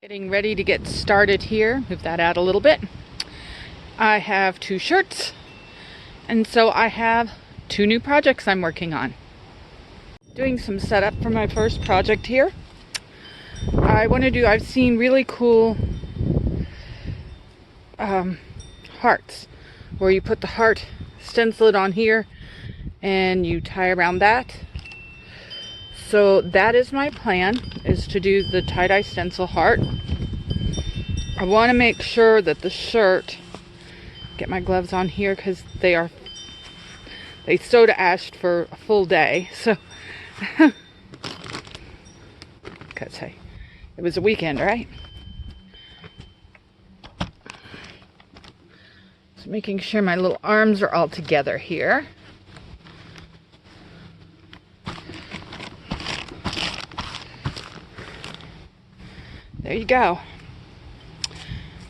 Getting ready to get started here. Move that out a little bit. I have 2 shirts, and so I have 2 new projects I'm working on. Doing some setup for my first project here. I've seen really cool hearts, where you put the heart, stencil it on here, and you tie around that. So that is my plan, is to do the tie-dye stencil heart. I want to make sure that the shirt, get my gloves on here because they soda ashed for a full day. So, because hey, it was a weekend, right? So making sure my little arms are all together here. There you go.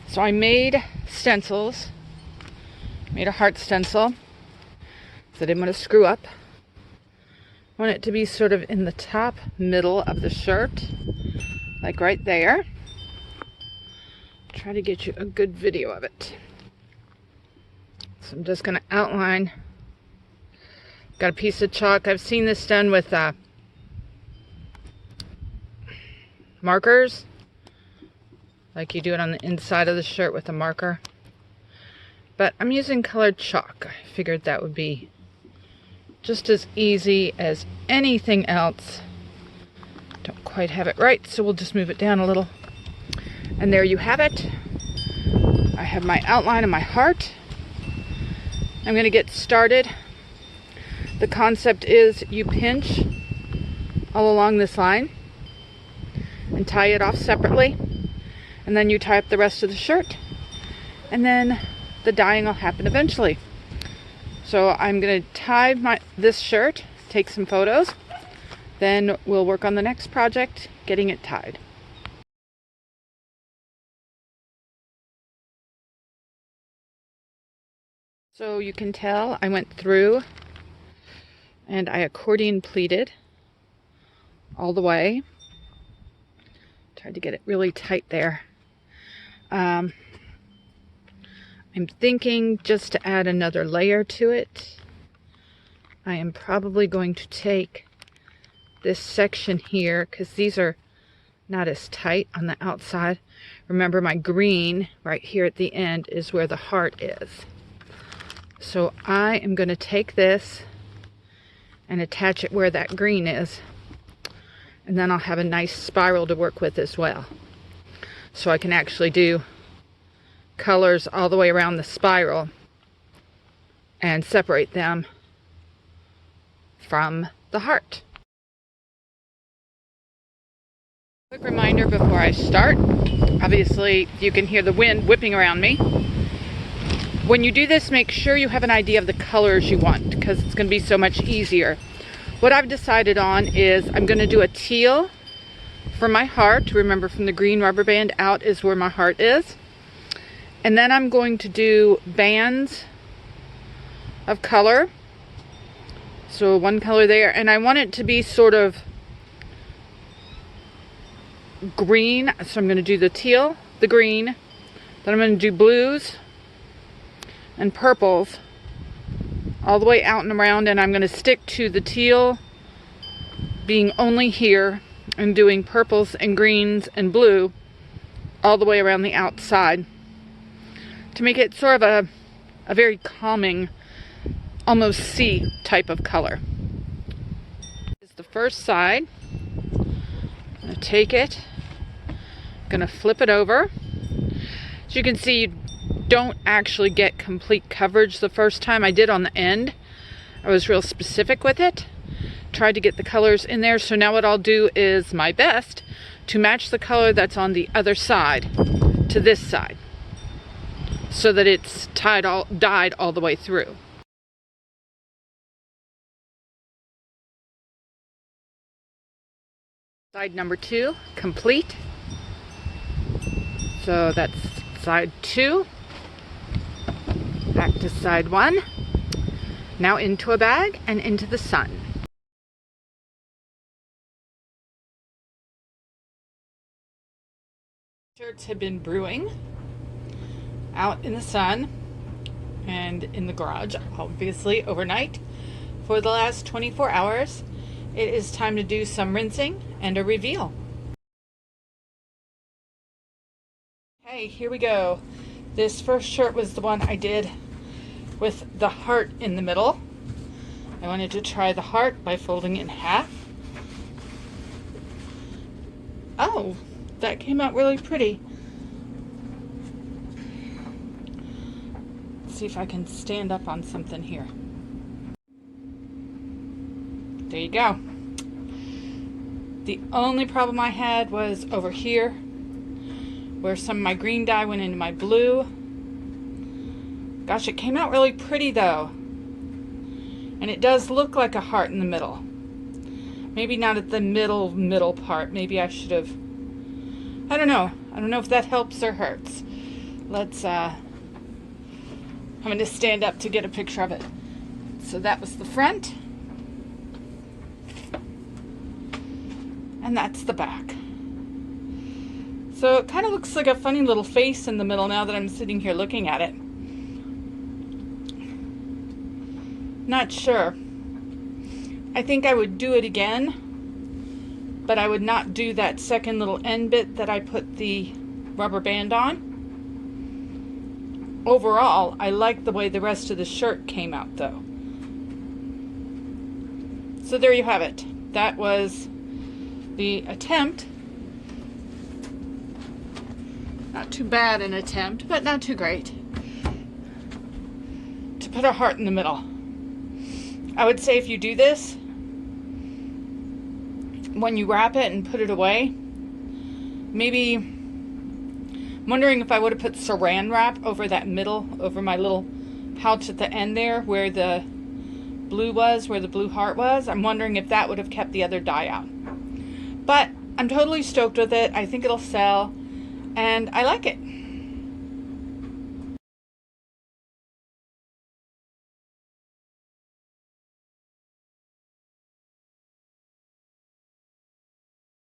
So I made stencils, made a heart stencil, so I didn't want to screw up. I want it to be sort of in the top middle of the shirt, like right there. Try to get you a good video of it. So I'm just going to outline. Got a piece of chalk. I've seen this done with markers. Like you do it on the inside of the shirt with a marker. But I'm using colored chalk. I figured that would be just as easy as anything else. Don't quite have it right, so we'll just move it down a little. And there you have it. I have my outline of my heart. I'm going to get started. The concept is you pinch all along this line and tie it off separately. And then you tie up the rest of the shirt, and then the dyeing will happen eventually. So I'm going to tie this shirt, take some photos, then we'll work on the next project, getting it tied. So you can tell I went through and I accordion pleated all the way. Tried to get it really tight there. I'm thinking just to add another layer to it. I am probably going to take this section here, because these are not as tight on the outside. Remember, my green right here at the end is where the heart is. So I am going to take this and attach it where that green is, and then I'll have a nice spiral to work with as well. So I can actually do colors all the way around the spiral and separate them from the heart. Quick reminder before I start. Obviously, you can hear the wind whipping around me. When you do this, make sure you have an idea of the colors you want, because it's going to be so much easier. What I've decided on is I'm going to do a teal for my heart. Remember, from the green rubber band out is where my heart is. And then I'm going to do bands of color. So one color there, and I want it to be sort of green. So I'm going to do the teal, the green, then I'm going to do blues and purples all the way out and around, and I'm going to stick to the teal being only here and doing purples and greens and blue all the way around the outside to make it sort of a very calming, almost sea type of color. This is the first side. I'm going to take it, I'm going to flip it over. As you can see, you don't actually get complete coverage the first time. I did on the end. I was real specific with it. Tried to get the colors in there. So now what I'll do is my best to match the color that's on the other side to this side, so that it's dyed all the way through. Side number 2 complete. So that's side 2. Back to side 1. Now into a bag and into the sun. Shirts have been brewing out in the sun and in the garage, obviously overnight, for the last 24 hours. It is time to do some rinsing and a reveal. Okay, here we go. This first shirt was the one I did with the heart in the middle. I wanted to try the heart by folding it in half. Oh, that came out really pretty. Let's see if I can stand up on something here. There you go. The only problem I had was over here, where some of my green dye went into my blue. Gosh, it came out really pretty though. And it does look like a heart in the middle. Maybe not at the middle part. Maybe I should have, I don't know. I don't know if that helps or hurts. Let's, I'm going to stand up to get a picture of it. So that was the front. And that's the back. So it kind of looks like a funny little face in the middle now that I'm sitting here looking at it. Not sure. I think I would do it again, but I would not do that second little end bit that I put the rubber band on. Overall, I like the way the rest of the shirt came out though. So there you have it. That was the attempt. Not too bad an attempt, but not too great. To put a heart in the middle. I would say if you do this, when you wrap it and put it away, maybe, I'm wondering if I would have put saran wrap over that middle, over my little pouch at the end there where the blue was, where the blue heart was. I'm wondering if that would have kept the other dye out. But I'm totally stoked with it. I think it'll sell, and I like it.